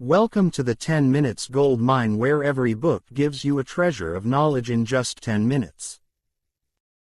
Welcome to the 10 Minutes Gold Mine, where every book gives you a treasure of knowledge in just 10 minutes.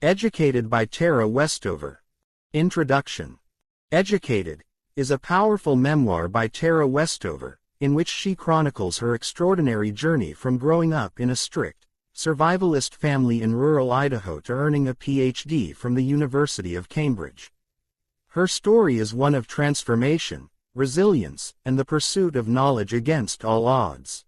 Educated by Tara Westover. Introduction. Educated is a powerful memoir by Tara Westover, in which she chronicles her extraordinary journey from growing up in a strict, survivalist family in rural Idaho to earning a PhD from the University of Cambridge. Her story is one of transformation, resilience, and the pursuit of knowledge against all odds.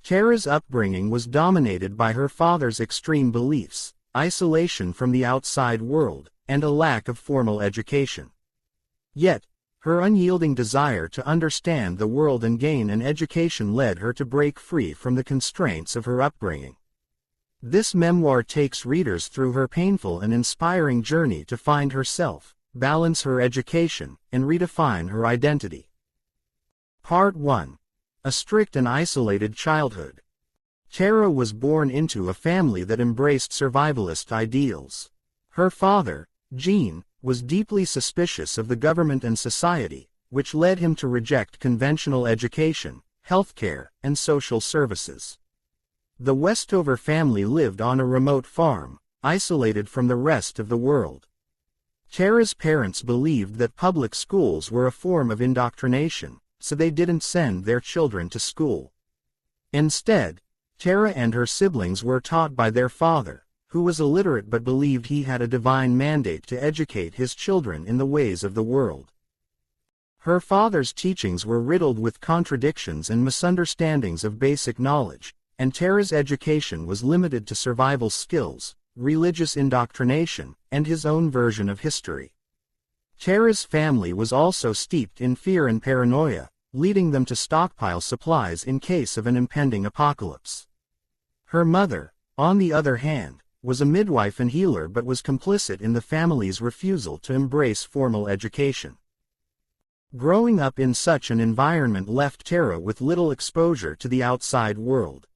Tara's upbringing was dominated by her father's extreme beliefs, isolation from the outside world, and a lack of formal education. Yet, her unyielding desire to understand the world and gain an education led her to break free from the constraints of her upbringing. This memoir takes readers through her painful and inspiring journey to find herself, balance her education, and redefine her identity. Part 1. A strict and isolated childhood. Tara was born into a family that embraced survivalist ideals. Her father, Gene, was deeply suspicious of the government and society, which led him to reject conventional education, healthcare, and social services. The Westover family lived on a remote farm, isolated from the rest of the world. Tara's parents believed that public schools were a form of indoctrination, so they didn't send their children to school. Instead, Tara and her siblings were taught by their father, who was illiterate but believed he had a divine mandate to educate his children in the ways of the world. Her father's teachings were riddled with contradictions and misunderstandings of basic knowledge, and Tara's education was limited to survival skills, religious indoctrination, and his own version of history. Tara's family was also steeped in fear and paranoia, leading them to stockpile supplies in case of an impending apocalypse. Her mother, on the other hand, was a midwife and healer but was complicit in the family's refusal to embrace formal education. Growing up in such an environment left Tara with little exposure to the outside world.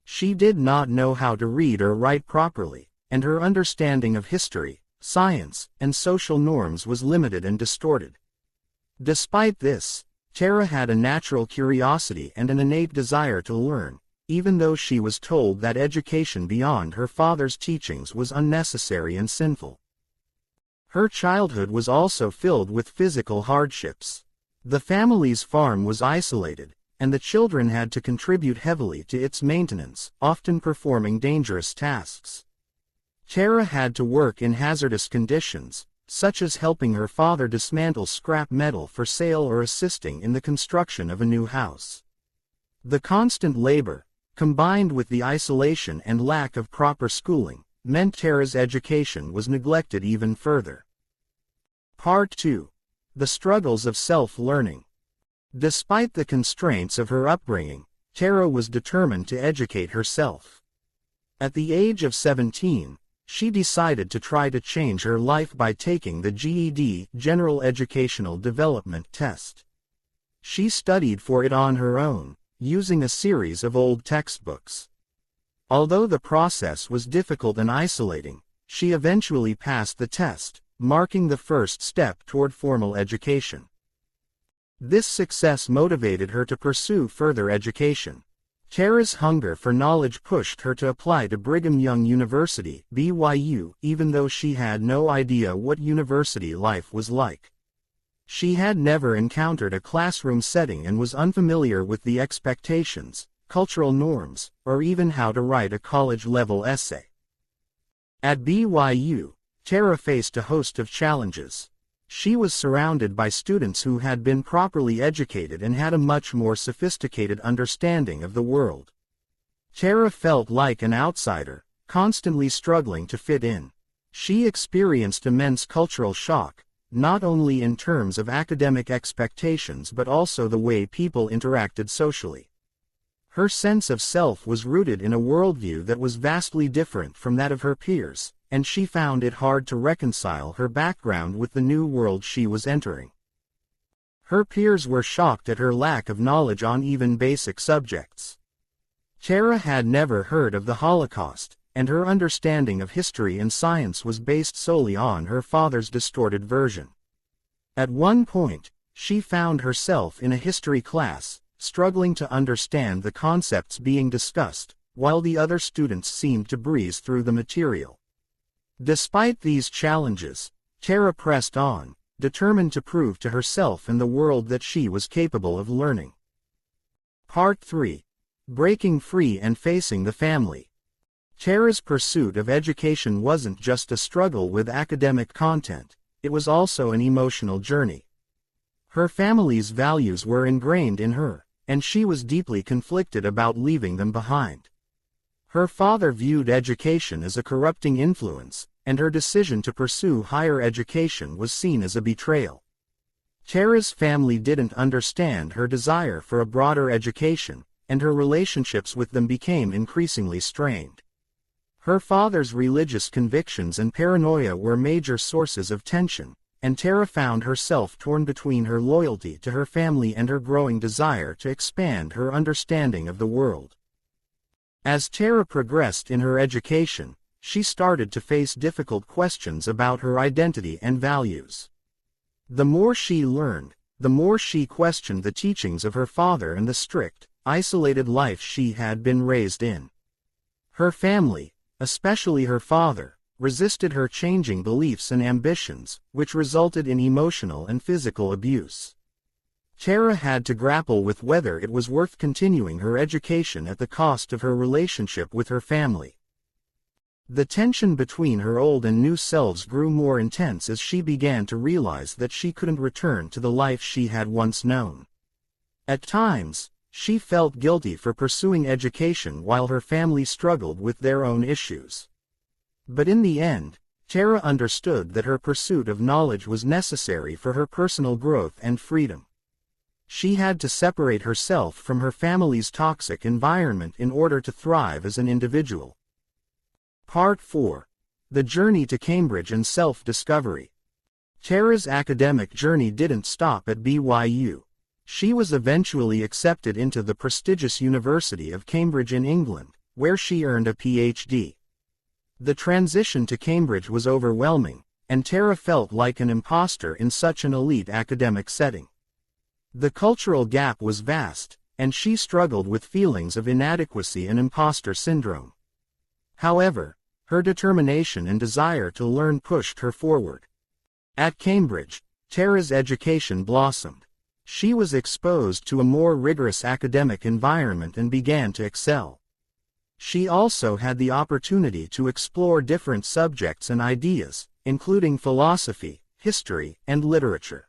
She did not know how to read or write properly, and her understanding of history, science, and social norms was limited and distorted. Despite this, Tara had a natural curiosity and an innate desire to learn, even though she was told that education beyond her father's teachings was unnecessary and sinful. Her childhood was also filled with physical hardships. The family's farm was isolated, and the children had to contribute heavily to its maintenance, often performing dangerous tasks. Tara had to work in hazardous conditions, such as helping her father dismantle scrap metal for sale or assisting in the construction of a new house. The constant labor, combined with the isolation and lack of proper schooling, meant Tara's education was neglected even further. Part 2. The struggles of self-learning. Despite the constraints of her upbringing, Tara was determined to educate herself. At the age of 17, she decided to try to change her life by taking the GED, General Educational Development Test. She studied for it on her own, using a series of old textbooks. Although the process was difficult and isolating, she eventually passed the test, marking the first step toward formal education. This success motivated her to pursue further education. Tara's hunger for knowledge pushed her to apply to Brigham Young University, BYU, even though she had no idea what university life was like. She had never encountered a classroom setting and was unfamiliar with the expectations, cultural norms, or even how to write a college-level essay. At BYU, Tara faced a host of challenges. She was surrounded by students who had been properly educated and had a much more sophisticated understanding of the world. Tara felt like an outsider, constantly struggling to fit in. She experienced immense cultural shock, not only in terms of academic expectations but also the way people interacted socially. Her sense of self was rooted in a worldview that was vastly different from that of her peers, and she found it hard to reconcile her background with the new world she was entering. Her peers were shocked at her lack of knowledge on even basic subjects. Tara had never heard of the Holocaust, and her understanding of history and science was based solely on her father's distorted version. At one point, she found herself in a history class, struggling to understand the concepts being discussed, while the other students seemed to breeze through the material. Despite these challenges, Tara pressed on, determined to prove to herself and the world that she was capable of learning. Part 3. Breaking Free and Facing the Family. Tara's pursuit of education wasn't just a struggle with academic content, it was also an emotional journey. Her family's values were ingrained in her, and she was deeply conflicted about leaving them behind. Her father viewed education as a corrupting influence, and her decision to pursue higher education was seen as a betrayal. Tara's family didn't understand her desire for a broader education, and her relationships with them became increasingly strained. Her father's religious convictions and paranoia were major sources of tension, and Tara found herself torn between her loyalty to her family and her growing desire to expand her understanding of the world. As Tara progressed in her education, she started to face difficult questions about her identity and values. The more she learned, the more she questioned the teachings of her father and the strict, isolated life she had been raised in. Her family, especially her father, resisted her changing beliefs and ambitions, which resulted in emotional and physical abuse. Tara had to grapple with whether it was worth continuing her education at the cost of her relationship with her family. The tension between her old and new selves grew more intense as she began to realize that she couldn't return to the life she had once known. At times, she felt guilty for pursuing education while her family struggled with their own issues. But in the end, Tara understood that her pursuit of knowledge was necessary for her personal growth and freedom. She had to separate herself from her family's toxic environment in order to thrive as an individual. Part 4. The Journey to Cambridge and Self-Discovery. Tara's academic journey didn't stop at BYU. She was eventually accepted into the prestigious University of Cambridge in England, where she earned a PhD. The transition to Cambridge was overwhelming, and Tara felt like an imposter in such an elite academic setting. The cultural gap was vast, and she struggled with feelings of inadequacy and imposter syndrome. However, her determination and desire to learn pushed her forward. At Cambridge, Tara's education blossomed. She was exposed to a more rigorous academic environment and began to excel. She also had the opportunity to explore different subjects and ideas, including philosophy, history, and literature.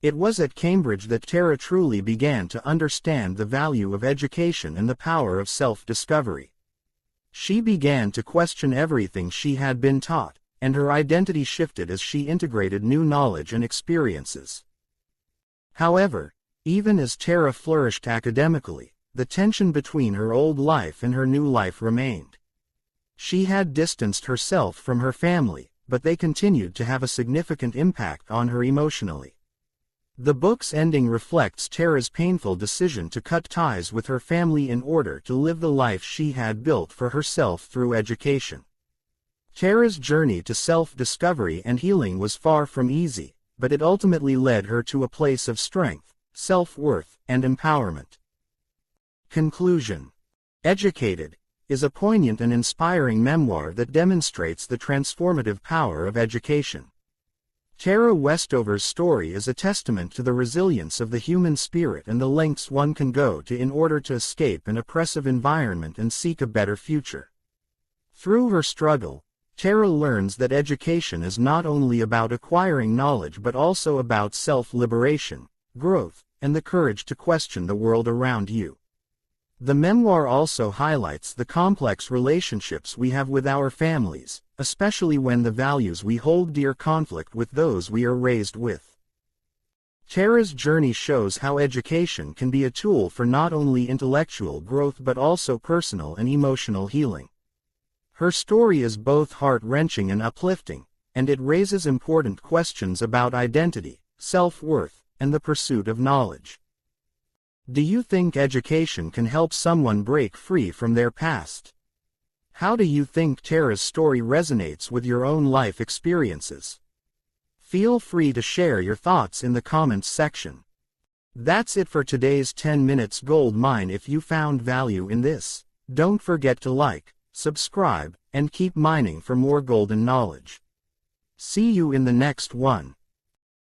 It was at Cambridge that Tara truly began to understand the value of education and the power of self-discovery. She began to question everything she had been taught, and her identity shifted as she integrated new knowledge and experiences. However, even as Tara flourished academically, the tension between her old life and her new life remained. She had distanced herself from her family, but they continued to have a significant impact on her emotionally. The book's ending reflects Tara's painful decision to cut ties with her family in order to live the life she had built for herself through education. Tara's journey to self-discovery and healing was far from easy, but it ultimately led her to a place of strength, self-worth, and empowerment. Conclusion. Educated is a poignant and inspiring memoir that demonstrates the transformative power of education. Tara Westover's story is a testament to the resilience of the human spirit and the lengths one can go to in order to escape an oppressive environment and seek a better future. Through her struggle, Tara learns that education is not only about acquiring knowledge but also about self-liberation, growth, and the courage to question the world around you. The memoir also highlights the complex relationships we have with our families, especially when the values we hold dear conflict with those we are raised with. Tara's journey shows how education can be a tool for not only intellectual growth but also personal and emotional healing. Her story is both heart-wrenching and uplifting, and it raises important questions about identity, self-worth, and the pursuit of knowledge. Do you think education can help someone break free from their past? How do you think Tara's story resonates with your own life experiences? Feel free to share your thoughts in the comments section. That's it for today's 10 Minutes Gold Mine. If you found value in this, don't forget to like, subscribe, and keep mining for more golden knowledge. See you in the next one.